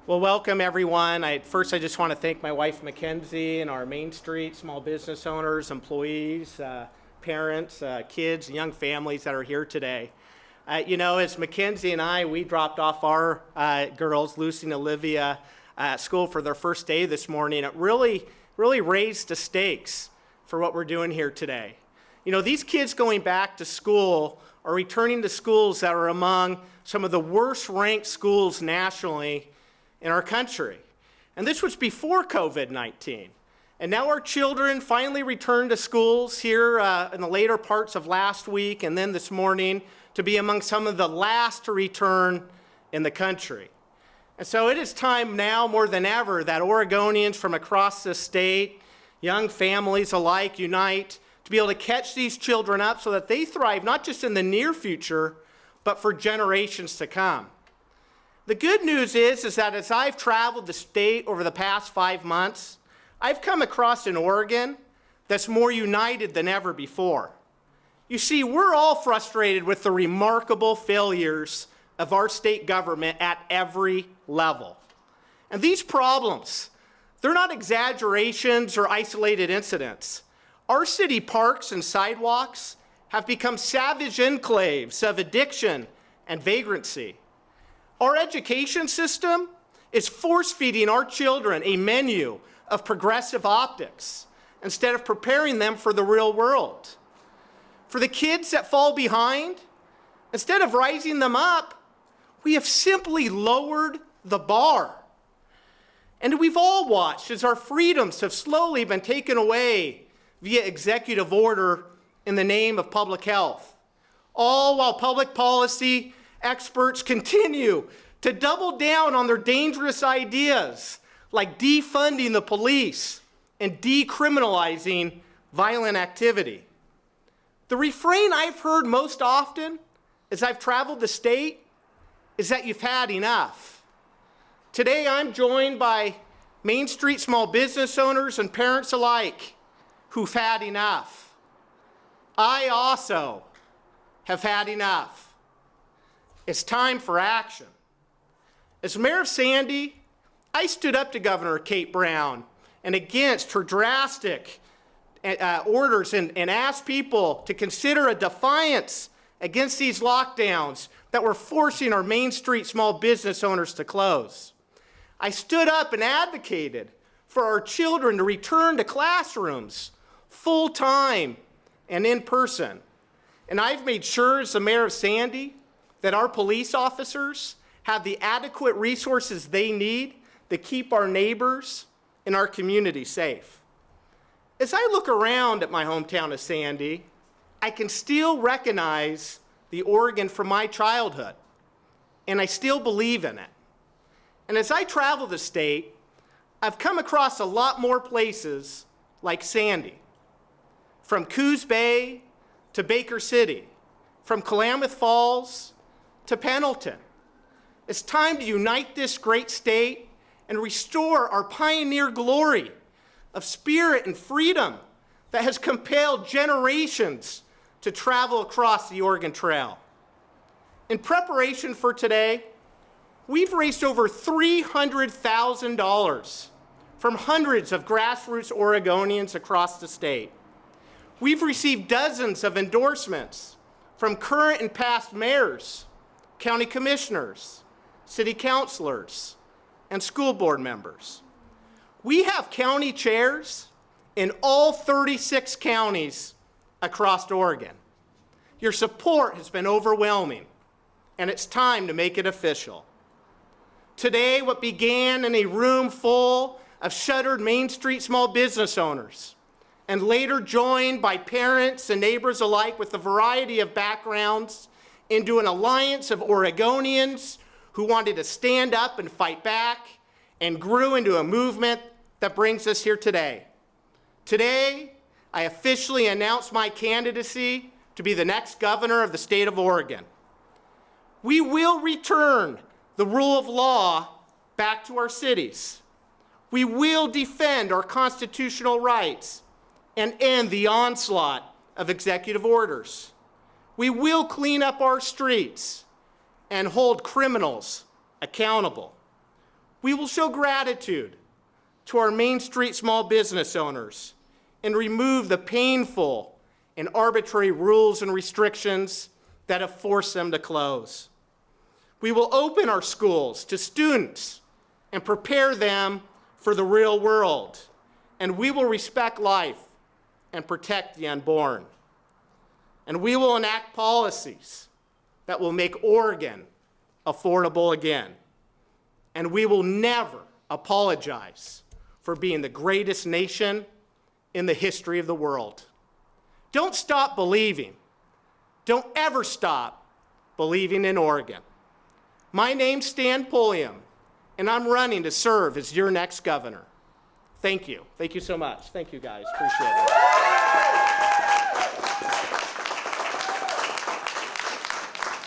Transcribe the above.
Well, welcome everyone. First, I just want to thank my wife Mackenzie and our Main Street small business owners, employees, parents, kids, and young families that are here today. As Mackenzie and we dropped off our girls, Lucy and Olivia, at school for their first day this morning. It really raised the stakes for what we're doing here today. These kids going back to school are returning to schools that are among some of the worst ranked schools nationally in our country. And this was before COVID-19. And now our children finally returned to schools here in the later parts of last week and then this morning to be among some of the last to return in the country. And so it is time now more than ever that Oregonians from across the state, young families alike, unite to be able to catch these children up so that they thrive not just in the near future, but for generations to come. The good news is that as I've traveled the state over the past 5 months, I've come across an Oregon that's more united than ever before. You see, we're all frustrated with the remarkable failures of our state government at every level. And these problems, they're not exaggerations or isolated incidents. Our city parks and sidewalks have become savage enclaves of addiction and vagrancy. Our education system is force-feeding our children a menu of progressive optics instead of preparing them for the real world. For the kids that fall behind, instead of rising them up, we have simply lowered the bar. And we've all watched as our freedoms have slowly been taken away via executive order in the name of public health, all while public policy experts continue to double down on their dangerous ideas like defunding the police and decriminalizing violent activity. The refrain I've heard most often as I've traveled the state is that you've had enough. Today I'm joined by Main Street small business owners and parents alike who've had enough. I also have had enough. It's time for action. As mayor of Sandy, I stood up to Governor Kate Brown and against her drastic orders and asked people to consider a defiance against these lockdowns that were forcing our Main Street small business owners to close. I stood up and advocated for our children to return to classrooms full-time and in person. And I've made sure as the mayor of Sandy that our police officers have the adequate resources they need to keep our neighbors and our community safe. As I look around at my hometown of Sandy, I can still recognize the Oregon from my childhood, and I still believe in it. And as I travel the state, I've come across a lot more places like Sandy, from Coos Bay to Baker City, from Klamath Falls to Pendleton. It's time to unite this great state and restore our pioneer glory of spirit and freedom that has compelled generations to travel across the Oregon Trail. In preparation for today, we've raised over $300,000 from hundreds of grassroots Oregonians across the state. We've received dozens of endorsements from current and past mayors, county commissioners, city councilors, and school board members. We have county chairs in all 36 counties across Oregon. Your support has been overwhelming, and it's time to make it official. Today, what began in a room full of shuttered Main Street small business owners, and later joined by parents and neighbors alike with a variety of backgrounds, into an alliance of Oregonians who wanted to stand up and fight back, and grew into a movement that brings us here today. Today, I officially announce my candidacy to be the next governor of the state of Oregon. We will return the rule of law back to our cities. We will defend our constitutional rights and end the onslaught of executive orders. We will clean up our streets and hold criminals accountable. We will show gratitude to our Main Street small business owners and remove the painful and arbitrary rules and restrictions that have forced them to close. We will open our schools to students and prepare them for the real world. And we will respect life and protect the unborn. And we will enact policies that will make Oregon affordable again. And we will never apologize for being the greatest nation in the history of the world. Don't stop believing. Don't ever stop believing in Oregon. My name's Stan Pulliam, and I'm running to serve as your next governor. Thank you. Thank you so much. Thank you, guys. Appreciate it.